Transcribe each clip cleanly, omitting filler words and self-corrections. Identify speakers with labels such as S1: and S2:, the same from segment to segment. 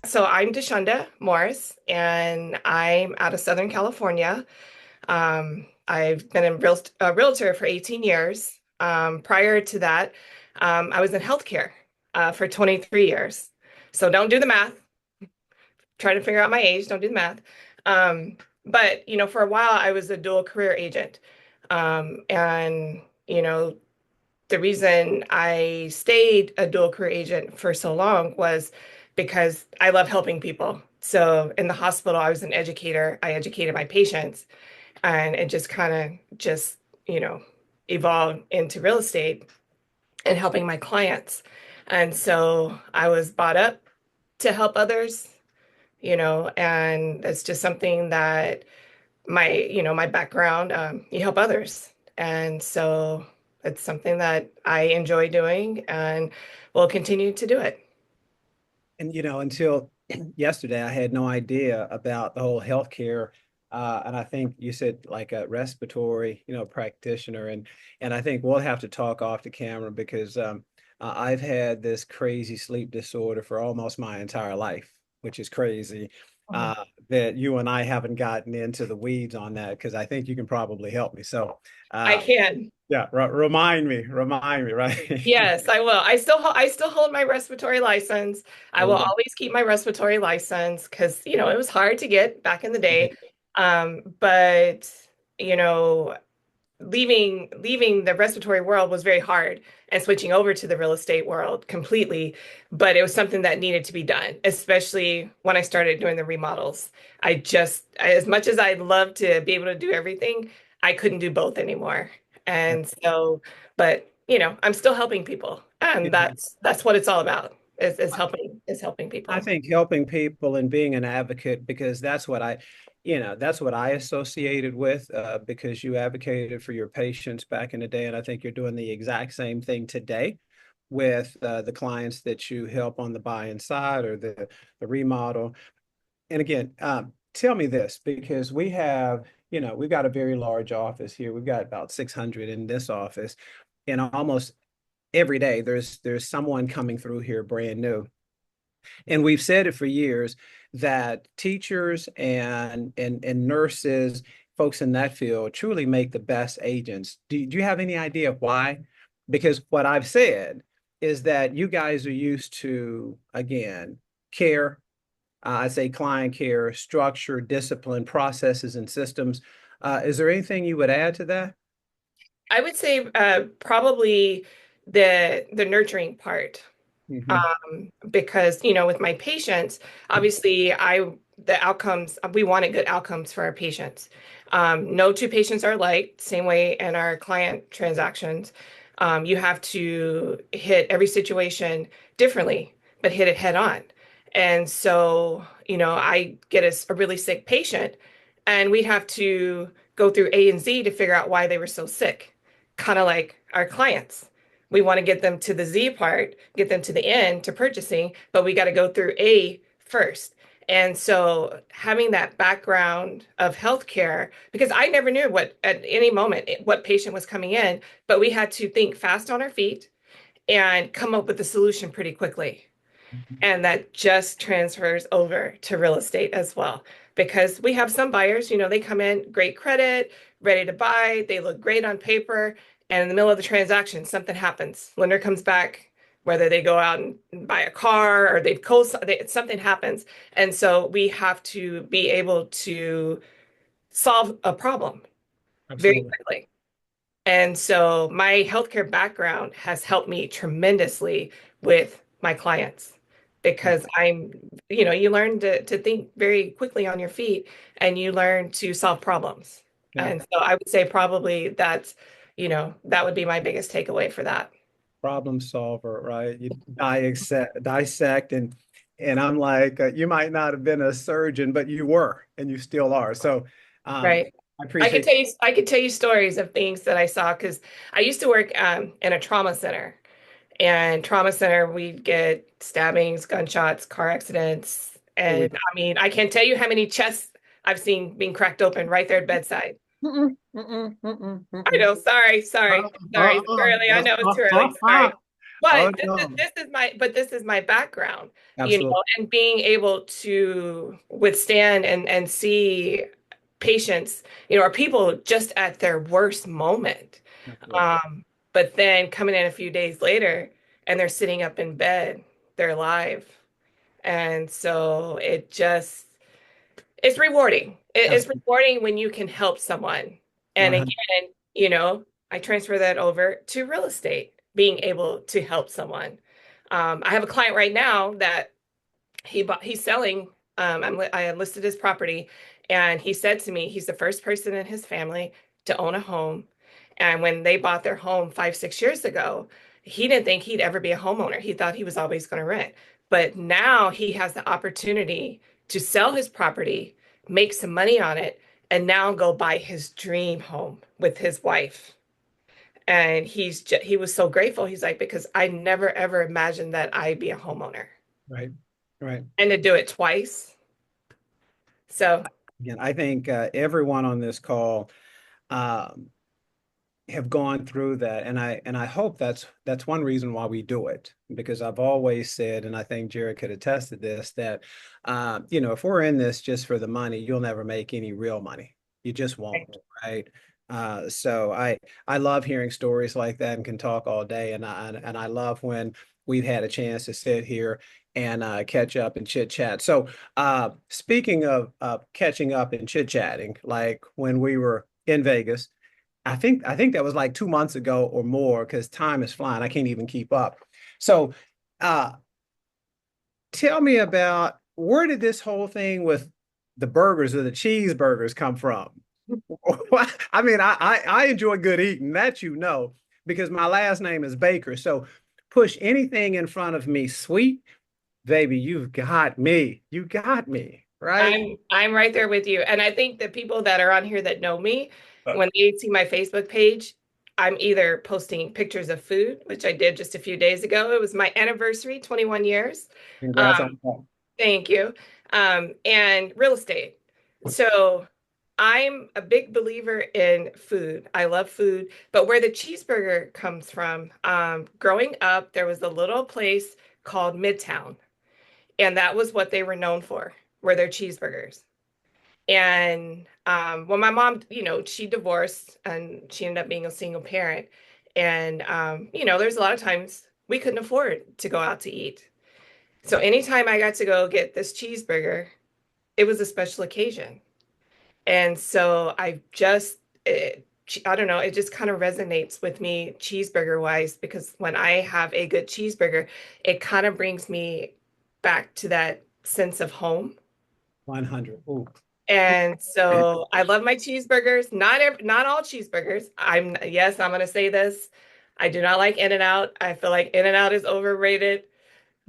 S1: So I'm DaShunda Morris, and I'm out of Southern California. I've been a realtor for 18 years. Prior to that, I was in healthcare for 23 years. So don't do the math. Try to figure out my age. Don't do the math. But for a while, I was a dual career agent. And the reason I stayed a dual career agent for so long was because I love helping people. So in the hospital, I was an educator. I educated my patients, and it just kind of you know, evolved into real estate and helping my clients. And so I was brought up to help others, and it's just something that my background, you help others. And so it's something that I enjoy doing and will continue to do it.
S2: And until yesterday, I had no idea about the whole healthcare. And I think you said like a respiratory, practitioner, and I think we'll have to talk off the camera because I've had this crazy sleep disorder for almost my entire life, which is crazy.
S1: Mhm.
S2: That you and I haven't gotten into the weeds on that because I think you can probably help me. So,
S1: I
S2: uh,
S1: can.
S2: yeah, remind me, right?
S1: Yes, I will. I still hold my respiratory license. I will always keep my respiratory license because, it was hard to get back in the day. But, you know, leaving the respiratory world was very hard and switching over to the real estate world completely, but it was something that needed to be done, especially when I started doing the remodels. As much as I'd love to be able to do everything, I couldn't do both anymore. And so, but I'm still helping people, and that's what it's all about, is helping
S2: I
S1: people.
S2: think helping people and being an advocate because that's what I associated with because you advocated for your patients back in the day, and I think you're doing the exact same thing today with the clients that you help on the buy and side or the remodel. And again, tell me this because we've got a very large office here. We've got about 600 in this office, and almost every day there's someone coming through here brand new, and we've said it for years that teachers and nurses, folks in that field, truly make the best agents. Do you have any idea why? Because what I've said is that you guys are used to, again, care. I say client care, structure, discipline, processes, and systems. Is there anything you would add to that?
S1: I would say probably the nurturing part.
S2: Hmm.
S1: Because with my patients, obviously the outcomes, we wanted good outcomes for our patients. No two patients are alike, same way in our client transactions. You have to hit every situation differently, but hit it head on. And so I get a really sick patient, and we'd have to go through A and Z to figure out why they were so sick, kind of like our clients. We want to get them to the Z part, get them to the end to purchasing, but we got to go through A first. And so having that background of healthcare, because I never knew at any moment what patient was coming in, but we had to think fast on our feet and come up with a solution pretty quickly. And that just transfers over to real estate as well. Because we have some buyers, they come in, great credit, ready to buy, they look great on paper, and in the middle of the transaction, something happens. Lender comes back, whether they go out and buy a car or something happens. And so we have to be able to solve a problem very
S2: Absolutely.
S1: quickly. And so my healthcare background has helped me tremendously with my clients
S2: Yeah.
S1: because you learn to think very quickly on your feet, and you learn to solve problems.
S2: Yeah.
S1: And so I would say probably that would be my biggest takeaway for that.
S2: Problem solver, right? You dissect, and I'm like, you might not have been a surgeon, but you were, and you still are. So, um,
S1: Right.
S2: I
S1: I could
S2: appreciate.
S1: tell you stories of things that I saw because I used to work in a trauma center. And trauma center, we'd get stabbings, gunshots, car accidents.
S2: Here we
S1: And I mean, I can't tell you how many chests I've seen being cracked open right there at bedside.
S2: Mm-mm, mm-mm, mm-mm,
S1: I
S2: mm-mm.
S1: know, sorry,
S2: Uh,
S1: sorry,
S2: uh,
S1: sorry. It's too early. I
S2: uh,
S1: know it's
S2: uh,
S1: too
S2: uh,
S1: early.
S2: uh.
S1: Sorry.
S2: Oh
S1: But
S2: no,
S1: this is my background,
S2: absolutely.
S1: and being able to withstand and see patients, or people just at their worst moment.
S2: Absolutely.
S1: Um, but then coming in a few days later and they're sitting up in bed, they're alive. And so it's rewarding. It's
S2: Absolutely.
S1: rewarding when you can help someone. And
S2: 100.
S1: again, I transfer that over to real estate, being able to help someone. I have a client right now that he's selling. I listed his property, and he said to me he's the first person in his family to own a home. And when they bought their home 5, 6 years ago, he didn't think he'd ever be a homeowner. He thought he was always going to rent. But now he has the opportunity to sell his property, make some money on it, and now go buy his dream home with his wife. And he was so grateful. He's like, because I never ever imagined that I'd be a homeowner,
S2: Right. Right.
S1: and to do it twice. So
S2: Again, I think everyone on this call um, have gone through that, and I hope that's one reason why we do it, because I've always said, and I think Jared could attest to this, that if we're in this just for the money, you'll never make any real money. You just won't, right? So I love hearing stories like that and can talk all day, and I love when we've had a chance to sit here and catch up and chit chat. So speaking of catching up and chit chatting, like when we were in Vegas. I think that was like 2 months ago or more because time is flying. I can't even keep up. So, uh, tell me about where did this whole thing with the burgers or the cheeseburgers come from? I mean, I enjoy good eating, that because my last name is Baker. So push anything in front of me sweet, baby, you've got me. You got me, right?
S1: I'm right there with you. And I think the people that are on here that know me, when they see my Facebook page, I'm either posting pictures of food, which I did just a few days ago. It was my anniversary, 21 years.
S2: Congrats
S1: Um,
S2: on that.
S1: Thank you. And real estate. So I'm a big believer in food. I love food, but where the cheeseburger comes from, growing up, there was a little place called Midtown, and that was what they were known for, were their cheeseburgers. And when my mom, she divorced and she ended up being a single parent. And, there's a lot of times we couldn't afford to go out to eat. So anytime I got to go get this cheeseburger, it was a special occasion. And so I don't know, it just kind of resonates with me cheeseburger wise, because when I have a good cheeseburger, it kind of brings me back to that sense of home.
S2: 100. Ooh.
S1: And so I love my cheeseburgers. Not all cheeseburgers. Yes, I'm going to say this. I do not like In-N-Out. I feel like In-N-Out is overrated.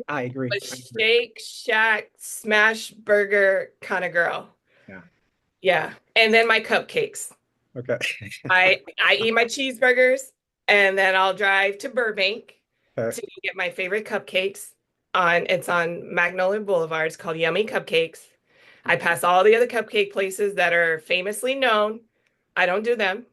S2: I agree.
S1: A
S2: I agree.
S1: Shake Shack smash burger kind of girl.
S2: Yeah.
S1: Yeah. And then my cupcakes.
S2: Okay.
S1: I eat my cheeseburgers and then I'll drive to Burbank
S2: Okay.
S1: to get my favorite cupcakes. It's on Magnolia Boulevard. It's called Yummy Cupcakes. I pass all the other cupcake places that are famously known. I don't do them.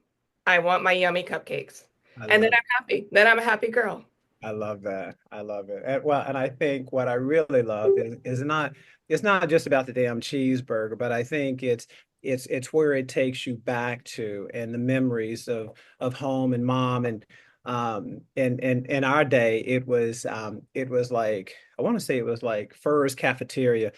S1: I want my yummy cupcakes.
S2: I
S1: And then
S2: love
S1: I'm happy. Then I'm a happy girl.
S2: I love that. I love it. And I think what I really love is not it's not just about the damn cheeseburger, but I think it's where it takes you back to and the memories of home and mom and in our day it was like I want to say it was like Furr's Cafeteria.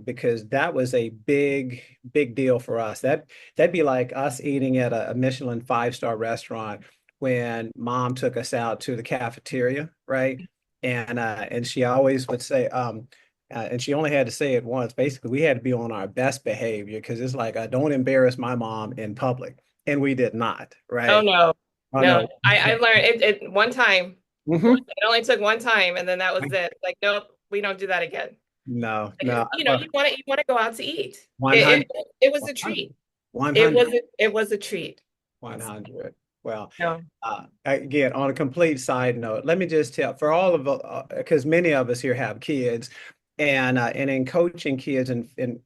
S2: Because that was a big deal for us. That'd be like us eating at a Michelin five-star restaurant when mom took us out to the cafeteria, right? And she always would say, and she only had to say it once. Basically, we had to be on our best behavior because it's like, don't embarrass my mom in public, and we did not,
S1: Oh
S2: right?
S1: no.
S2: Oh
S1: No.
S2: no.
S1: I learned it one time.
S2: Hmm.
S1: It only took one time and then that was it. Like, nope, we don't do that again.
S2: No,
S1: Because
S2: no. Well,
S1: you want to go out to eat. It,
S2: 100,
S1: it it was a treat.
S2: 100,
S1: It was a treat.
S2: 100. Well,
S1: No.
S2: again, on a complete side note, let me just tell for all of because many of us here have kids, and in coaching kids in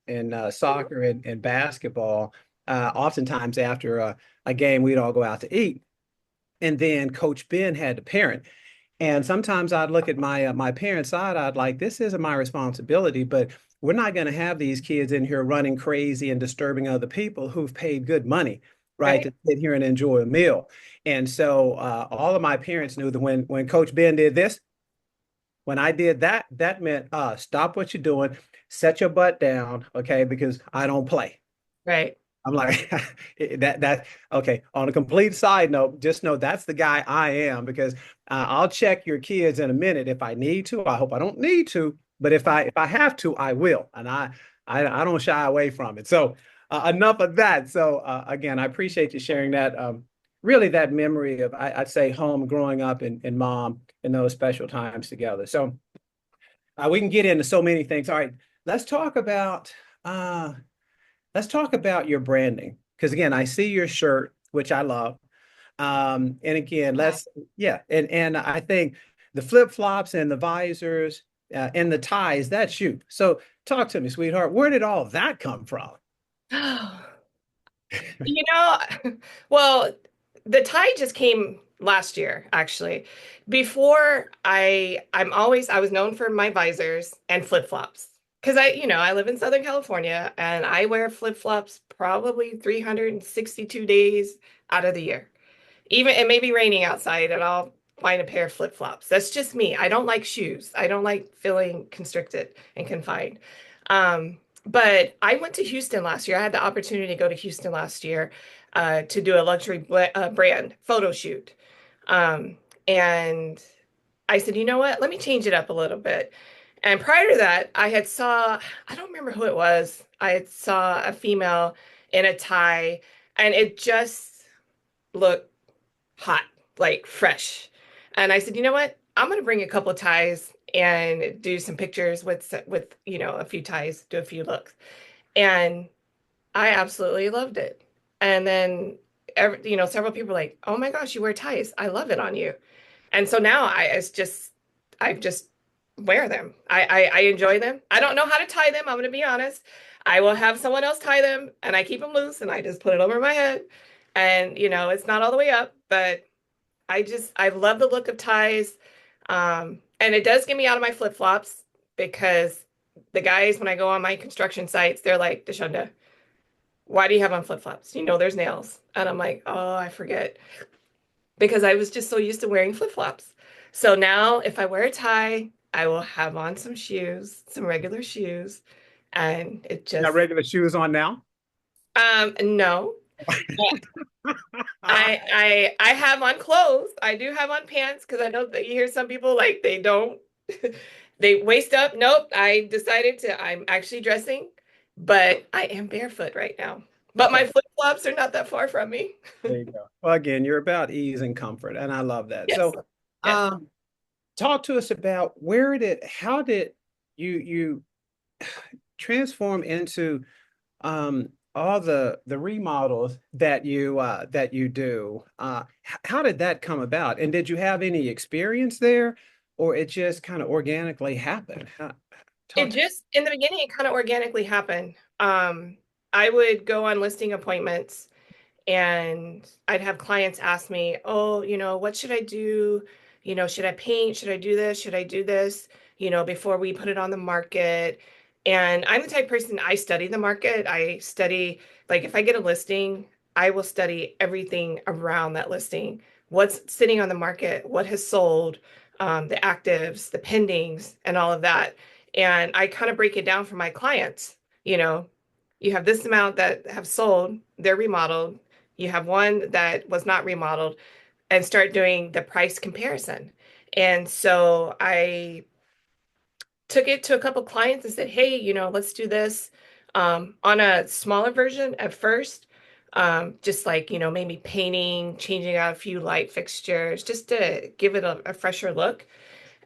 S2: soccer and basketball, oftentimes after a game, we'd all go out to eat, and then Coach Ben had to parent. And sometimes I'd look at my parents' side, I'd like, this isn't my responsibility, but we're not going to have these kids in here running crazy and disturbing other people who've paid good money, right,
S1: Right.
S2: to sit here and enjoy a meal. And so all of my parents knew that when Coach Ben did this, when I did that, that meant stop what you're doing, set your butt down, okay, because I don't play.
S1: Right.
S2: I'm like that okay. On a complete side note, just know that's the guy I am because I'll check your kids in a minute if I need to. I hope I don't need to, but if I have to, I will, and I don't shy away from it. So enough of that. So again, I appreciate you sharing that. Really, that memory of I'd say home growing up and mom in those special times together. So we can get into so many things. All right, let's talk about. Uh, Let's talk about your branding. Because again, I see your shirt, which I love. And again, yeah, and I think the flip-flops and the visors and the ties, that's you. So talk to me, sweetheart. Where did all of that come from?
S1: You know, well, the tie just came last year, actually. Before I was known for my visors and flip-flops. Because I live in Southern California and I wear flip-flops probably 362 days out of the year. Even it may be raining outside and I'll find a pair of flip-flops. That's just me. I don't like shoes. I don't like feeling constricted and confined. But I went to Houston last year. I had the opportunity to go to Houston last year to do a luxury brand photo shoot. And I said, you know what? Let me change it up a little bit. And prior to that, I don't remember who it was. I had saw a female in a tie, and it just looked hot, like fresh. And I said, you know what? I'm gonna bring a couple of ties and do some pictures with a few ties, do a few looks. And I absolutely loved it. And then several people were like, "Oh my gosh, you wear ties. I love it on you." And so now I just wear them. I enjoy them. I don't know how to tie them, I'm gonna be honest. I will have someone else tie them and I keep them loose and I just put it over my head. And it's not all the way up, but I love the look of ties. And it does get me out of my flip-flops because the guys, when I go on my construction sites, they're like, DaShunda, why do you have on flip-flops? There's nails. And I'm like, oh, I forget. Because I was just so used to wearing flip-flops. So now if I wear a tie, I will have on some shoes, some regular shoes. And it
S2: You got
S1: just,
S2: regular shoes on now?
S1: no. I have on clothes. I do have on pants because I know that you hear some people like they don't they waist up. Nope. I'm actually dressing, but I am barefoot right now. But
S2: Okay.
S1: my flip-flops are not that far from me.
S2: There you go. Well, again, you're about ease and comfort, and I love that.
S1: Yes.
S2: So,
S1: Yes.
S2: um, talk to us about how did you transform into all the remodels that you do. How did that come about? And did you have any experience there, or it just kind of organically happened?
S1: It
S2: Talk to
S1: just in the beginning it kind of organically happened. I would go on listing appointments and I'd have clients ask me, "Oh, what should I do? Should I paint? Should I do this? Should I do this? Before we put it on the market." And I'm the type of person, I study the market. I study, like, if I get a listing, I will study everything around that listing. What's sitting on the market, what has sold, the actives, the pendings, and all of that. And I kind of break it down for my clients. You know, you have this amount that have sold, they're remodeled, you have one that was not remodeled, and start doing the price comparison. And so I took it to a couple clients and said, hey, let's do this on a smaller version at first. Just like, maybe painting, changing out a few light fixtures, just to give it a fresher look.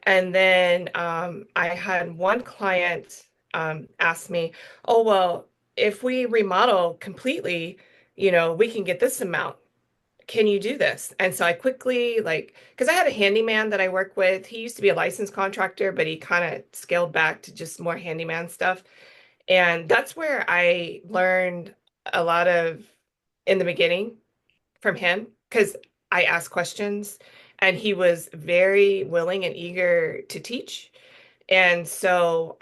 S1: And then I had one client ask me, oh, well, if we remodel completely, we can get this amount. Can you do this? And so I quickly, like, because I had a handyman that I work with. He used to be a licensed contractor, but he kind of scaled back to just more handyman stuff. And that's where I learned a lot of in the beginning from him because I asked questions and he was very willing and eager to teach. And so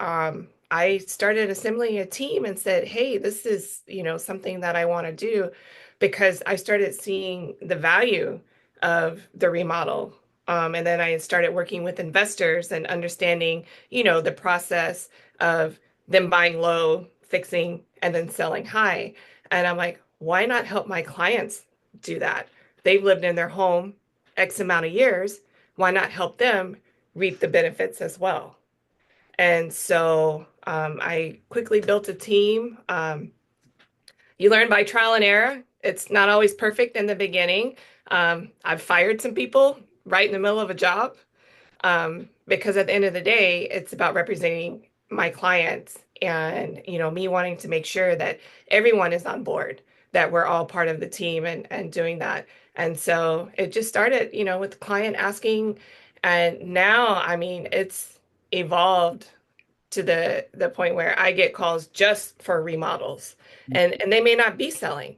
S1: I started assembling a team and said, hey, this is, something that I want to do because I started seeing the value of the remodel. And then I started working with investors and understanding, the process of them buying low, fixing, and then selling high. And I'm like, why not help my clients do that? They've lived in their home X amount of years. Why not help them reap the benefits as well? And so I quickly built a team. You learn by trial and error. It's not always perfect in the beginning. I've fired some people right in the middle of a job because at the end of the day, it's about representing my clients and me wanting to make sure that everyone is on board, that we're all part of the team and doing that. And so it just started, with the client asking, and now, I mean, it's evolved to the point where I get calls just for remodels, and they may not be selling.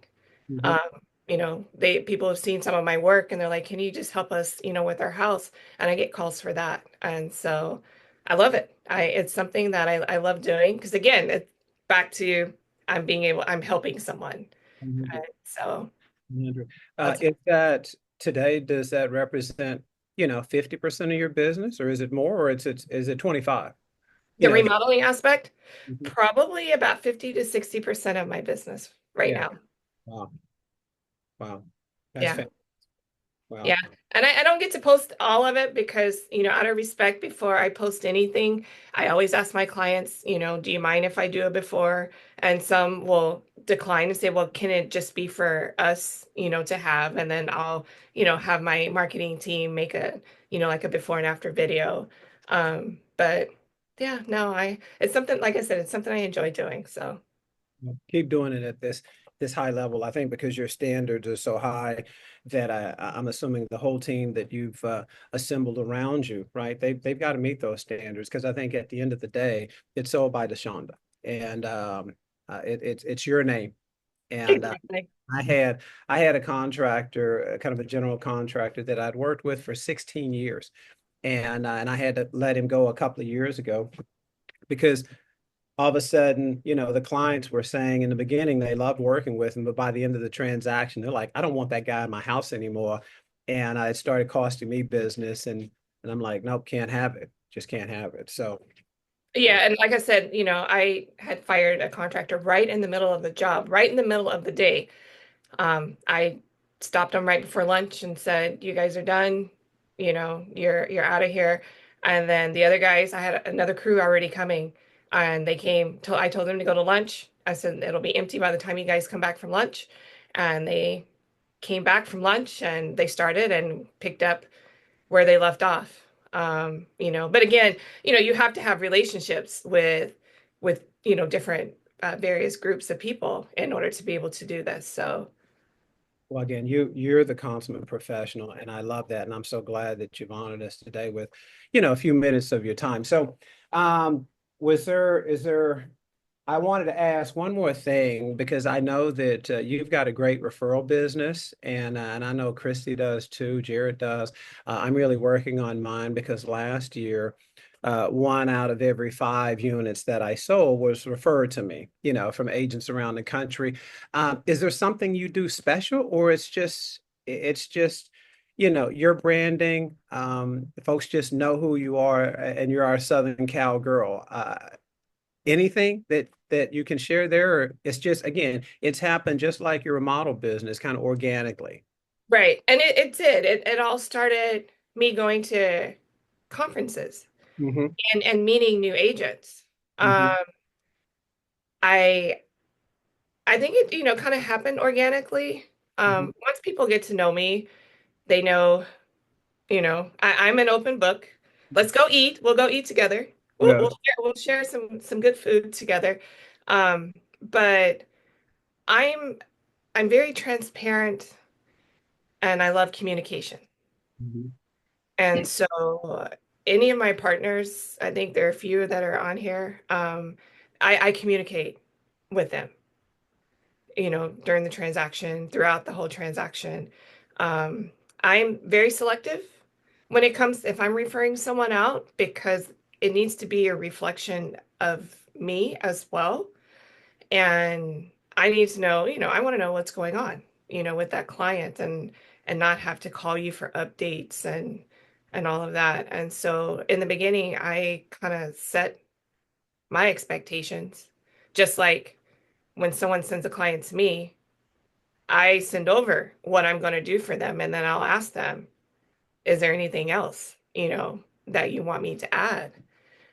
S2: Mhm.
S1: Um, they people have seen some of my work and they're like, "Can you just help us, with our house?" And I get calls for that, and so I love it. It's something that I love doing because again, it's back to I'm helping someone,
S2: 100.
S1: and so
S2: 100.
S1: that's
S2: Is that today, does that represent, 50% of your business, or is it more, or is it 25? You
S1: the
S2: know,
S1: remodeling aspect.
S2: Mhm.
S1: Probably about 50 to 60% of my business right
S2: Yeah.
S1: now.
S2: Wow. Wow. That's
S1: Yeah.
S2: fantastic.
S1: Yeah.
S2: Wow.
S1: And I don't get to post all of it because, out of respect, before I post anything, I always ask my clients, do you mind if I do it before? And some will decline and say, well, can it just be for us, to have? And then I'll, have my marketing team make a, like a before and after video. But yeah, no, it's something, like I said, it's something I enjoy doing. So
S2: Keep doing it at this high level. I think because your standards are so high that I'm assuming the whole team that you've assembled around you, right? They've got to meet those standards because I think at the end of the day, it's sold by DaShunda, and it's your name. And
S1: exactly.
S2: I had I had a contractor, kind of a general contractor that I'd worked with for 16 years, and I had to let him go a couple of years ago because all of a sudden, the clients were saying in the beginning they loved working with him, but by the end of the transaction, they're like, I don't want that guy in my house anymore. And it started costing me business. And I'm like, nope, can't have it. Just can't have it. So
S1: Yeah, and like I said, I had fired a contractor right in the middle of the job, right in the middle of the day. I stopped them right before lunch and said, "You guys are done. You're out of here." And then the other guys, I had another crew already coming, and they came. I told them to go to lunch. I said it'll be empty by the time you guys come back from lunch, and they came back from lunch and they started and picked up where they left off. But again, you have to have relationships with different various groups of people in order to be able to do this. So
S2: well, again, you're the consummate professional, and I love that. And I'm so glad that you've honored us today with, a few minutes of your time. So was there is there I wanted to ask one more thing because I know that you've got a great referral business, and I know Christy does too. Jared does. I'm really working on mine because last year, one out of every five units that I sold was referred to me, from agents around the country. Is there something you do special, or it's just your branding? Folks just know who you are, and you're our Southern Cal girl. Anything that you can share there, or it's just, again, it's happened just like your remodel business, kind of organically.
S1: right, and it did. It all started me going to conferences
S2: Hmm.
S1: and meeting new agents.
S2: Hmm.
S1: Um, I I think it kind of happened organically.
S2: Hmm.
S1: Once people get to know me, they know. I'm an open book. Let's go eat. We'll go eat together. We'll
S2: Yeah.
S1: we'll share some good food together. But I'm I'm very transparent and I love communication.
S2: Mhm.
S1: And so any of my partners, I think there are a few that are on here. I communicate with them, during the transaction, throughout the whole transaction. Um, I'm very selective. when it comes, if I'm referring someone out, because it needs to be a reflection of me as well. And I need to know, I want to know what's going on, with that client and not have to call you for updates and all of that. And so in the beginning, I kind of set my expectations, just like when someone sends a client to me, I send over what I'm going to do for them, and then I'll ask them, is there anything else, that you want me to add?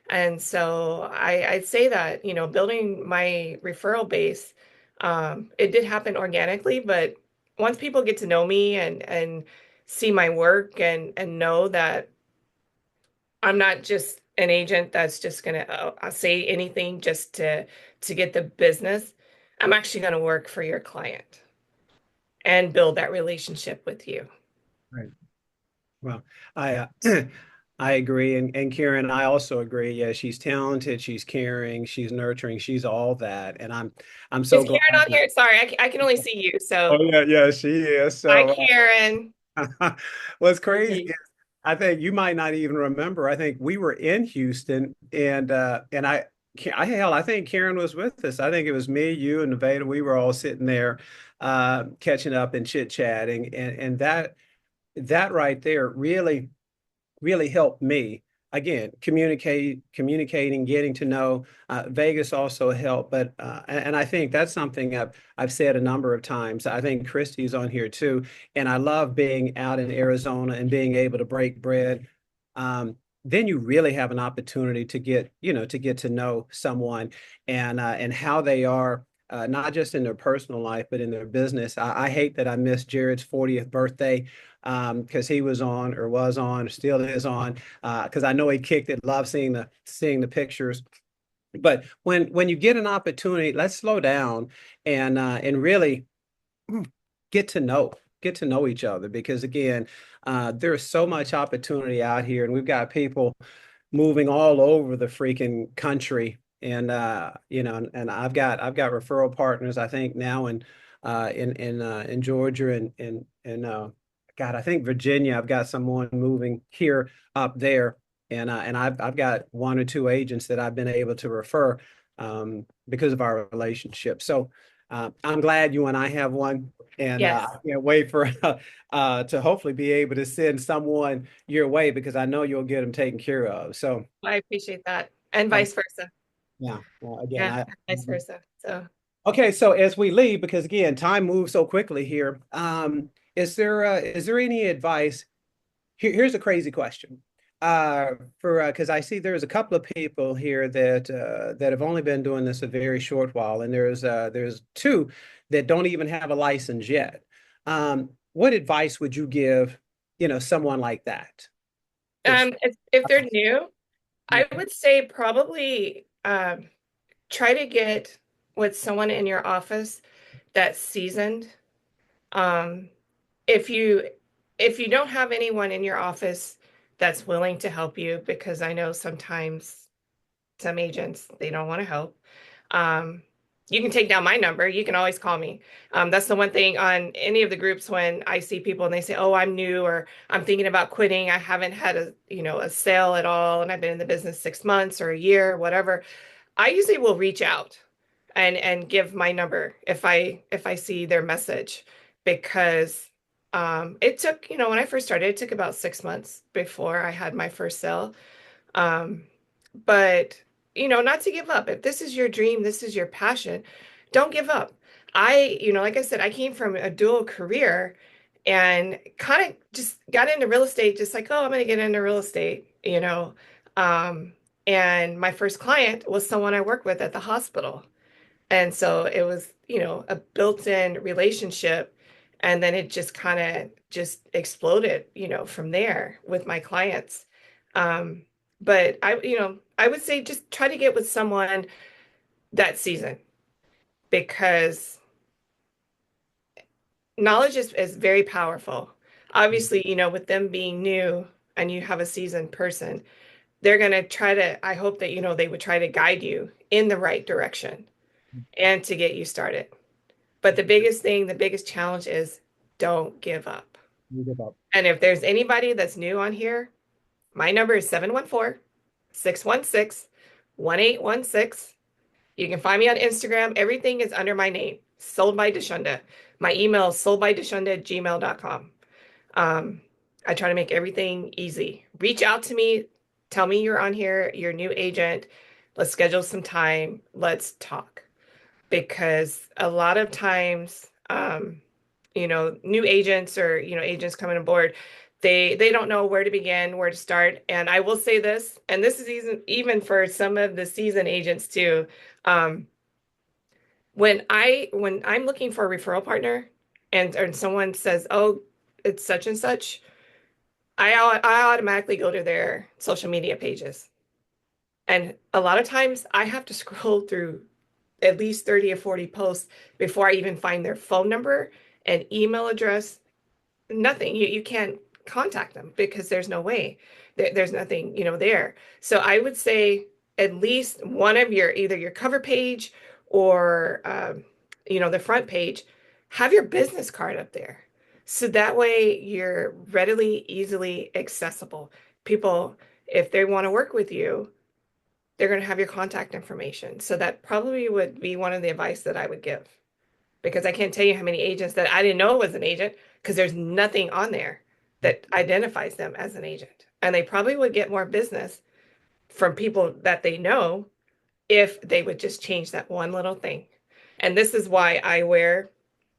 S1: And so I'd say that, building my referral base, it did happen organically, but once people get to know me and see my work and know that I'm not just an agent that's just gonna say anything just to get the business, I'm actually gonna work for your client and build that relationship with you.
S2: Right. Well, I I agree, and Karen, I also agree. Yeah, she's talented, she's caring, she's nurturing, she's all that, and I'm
S1: Is
S2: so glad.
S1: Karen on here? Sorry, I can only see you.
S2: Oh
S1: So,
S2: yeah, yeah, she is.
S1: hi,
S2: So
S1: Karen.
S2: what's crazy
S1: Hey.
S2: is I think you might not even remember. I think we were in Houston, and hell, I think Karen was with us. I think it was me, you, and Nevada. We were all sitting there, catching up and chit chatting, and that right there really helped me again communicating, getting to know. Vegas also helped, but and I think that's something I've said a number of times. I think Christy's on here too, and I love being out in Arizona and being able to break bread. Then you really have an opportunity to get to know someone and how they are. Not just in their personal life, but in their business. I hate that I missed Jared's 40th birthday because he was on or still is on because I know he kicked it. Love seeing the pictures. But when you get an opportunity, let's slow down and really get to know get to know each other because again, there's so much opportunity out here, and we've got people moving all over the freaking country. And and I've got referral partners, I think now in Georgia and God, I think Virginia. I've got someone moving here up there, and I've got one or two agents that I've been able to refer because of our relationship. So I'm glad you and I have one, and
S1: Yes,
S2: I can't wait for to hopefully be able to send someone your way because I know you'll get them taken care of. So,
S1: I appreciate that. And
S2: um,
S1: vice versa.
S2: yeah. Well, again,
S1: Yeah, vice versa. So,
S2: okay. So as we leave, because again, time moves so quickly here. Is there any advice? Here's a crazy question. For because I see there's a couple of people here that have only been doing this a very short while, and there's two that don't even have a license yet. What advice would you give, someone like that? That's
S1: if they're new, I would say probably try to get with someone in your office that's seasoned. Um, if you if you don't have anyone in your office that's willing to help you, because I know sometimes some agents they don't want to help. Um, you can take down my number. You can always call me. That's the one thing on any of the groups when I see people and they say, "Oh, I'm new," or "I'm thinking about quitting. I haven't had a sale at all, and I've been in the business 6 months or a year, whatever." I usually will reach out and give my number if I see their message because it took, when I first started, it took about 6 months before I had my first sale. Um, but not to give up. If this is your dream, this is your passion, don't give up. Like I said, I came from a dual career and kind of just got into real estate, just like, oh, I'm going to get into real estate. Um, and my first client was someone I worked with at the hospital. And so it was, a built-in relationship. And then it just kind of just exploded, from there with my clients. Um, but I would say just try to get with someone that season because knowledge is very powerful. Obviously, with them being new and you have a seasoned person, they're going to try to, I hope that, they would try to guide you in the right direction and to get you started. But the biggest thing, the biggest challenge is don't give up.
S2: You give up.
S1: And if there's anybody that's new on here, my number is 714-616-1816. You can find me on Instagram. Everything is under my name, Sold by DaShunda. My email is soldbydashunda@gmail.com. Um, I try to make everything easy. Reach out to me. Tell me you're on here, you're a new agent. Let's schedule some time. Let's talk. Because a lot of times, new agents or, agents coming aboard, they don't know where to begin, where to start. And I will say this, and this is even for some of the seasoned agents too. Um, when I'm looking for a referral partner and someone says, "Oh, it's such and such," I automatically go to their social media pages. And a lot of times I have to scroll through at least 30 or 40 posts before I even find their phone number and email address. Nothing. You can't contact them because there's no way. There's nothing, there. So I would say at least one of either your cover page or, the front page, have your business card up there. So that way you're readily, easily accessible. People, if they want to work with you, they're going to have your contact information. So that probably would be one of the advice that I would give because I can't tell you how many agents that I didn't know was an agent because there's nothing on there that identifies them as an agent. And they probably would get more business from people that they know if they would just change that one little thing. And this is why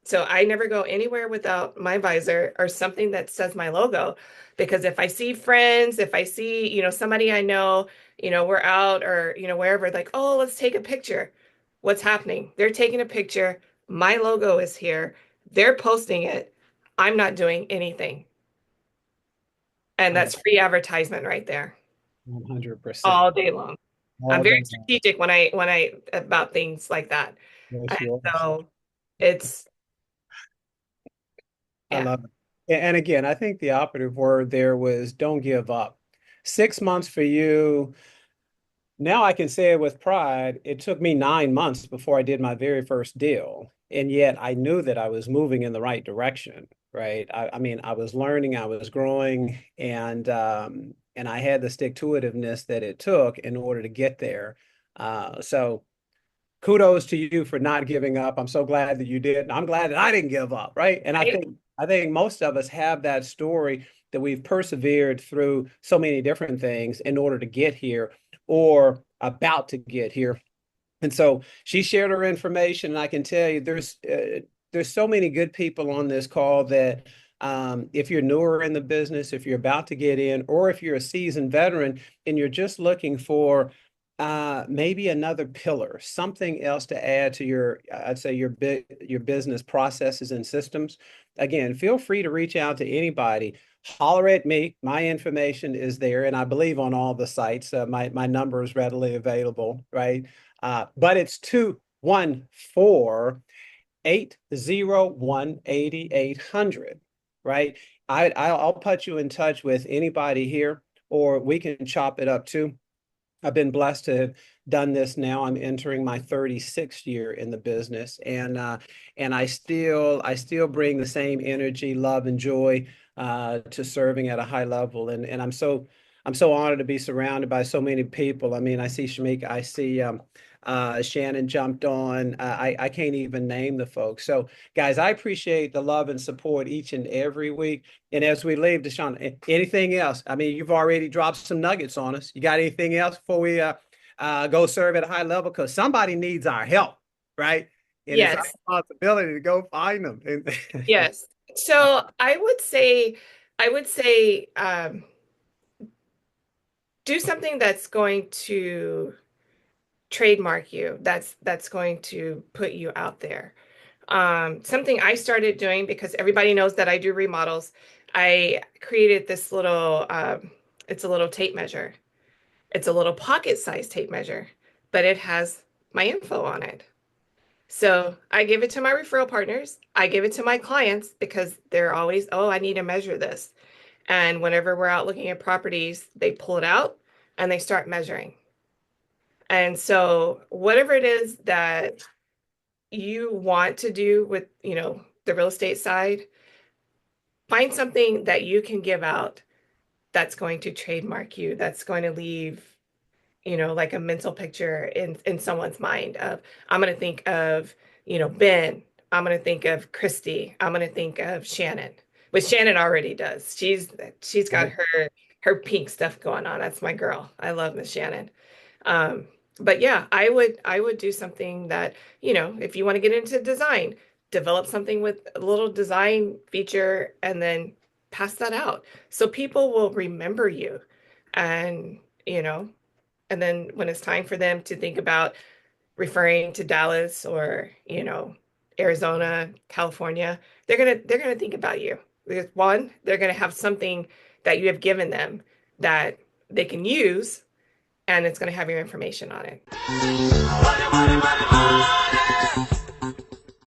S1: so I never go anywhere without my visor or something that says my logo. Because if I see friends, if I see, somebody I know, we're out or, wherever, like, oh, let's take a picture. What's happening? They're taking a picture. My logo is here. They're posting it. I'm not doing anything. And
S2: I
S1: that's free advertisement right there
S2: 100%.
S1: all day long. I'm
S2: All
S1: very
S2: day long.
S1: strategic when I about things like that.
S2: Yes,
S1: And
S2: you are.
S1: so it's
S2: I
S1: yeah.
S2: love it. And again, I think the operative word there was don't give up. 6 months for you. Now I can say it with pride. It took me 9 months before I did my very first deal. And yet I knew that I was moving in the right direction, right? I mean, I was learning, I was growing, and I had the stick-to-itiveness that it took in order to get there. So kudos to you for not giving up. I'm so glad that you did. And I'm glad that I didn't give up, right? And
S1: Right?
S2: I think most of us have that story that we've persevered through so many different things in order to get here or about to get here. And so she shared her information, and I can tell you there's so many good people on this call that if you're newer in the business, if you're about to get in, or if you're a seasoned veteran and you're just looking for maybe another pillar, something else to add to I'd say your business processes and systems. Again, feel free to reach out to anybody. Holler at me. My information is there, and I believe on all the sites. My number is readily available, right? But it's 214-801-8800, right? I'll put you in touch with anybody here, or we can chop it up too. I've been blessed to have done this now. I'm entering my 36th year in the business, and I still bring the same energy, love, and joy to serving at a high level. And I'm so honored to be surrounded by so many people. I mean, I see Shamika, I see Shannon jumped on. I can't even name the folks. So, guys, I appreciate the love and support each and every week. And as we leave, DaShunda, anything else? I mean, you've already dropped some nuggets on us. You got anything else before we go serve at a high level? Because somebody needs our help, right? And it's our
S1: Yes.
S2: responsibility to go find them.
S1: Yes. So I would say do something that's going to trademark you. That's going to put you out there. Something I started doing because everybody knows that I do remodels. I created this it's a little tape measure. It's a little pocket-sized tape measure, but it has my info on it. So I give it to my referral partners. I give it to my clients because they're always, oh, I need to measure this. And whenever we're out looking at properties, they pull it out and they start measuring. And so whatever it is that you want to do with, the real estate side, find something that you can give out that's going to trademark you, that's going to leave, like a mental picture in someone's mind of, I'm going to think of, Ben, I'm going to think of Christy, I'm going to think of Shannon, which Shannon already does. She's got
S2: Right.
S1: her pink stuff going on. That's my girl. I love Miss Shannon. Um, but yeah, I would do something that, if you want to get into design, develop something with a little design feature and then pass that out. So people will remember you. And, and then when it's time for them to think about referring to Dallas or, Arizona, California, they're gonna think about you. Because one, they're gonna have something that you have given them that they can use, and it's gonna have your information on it.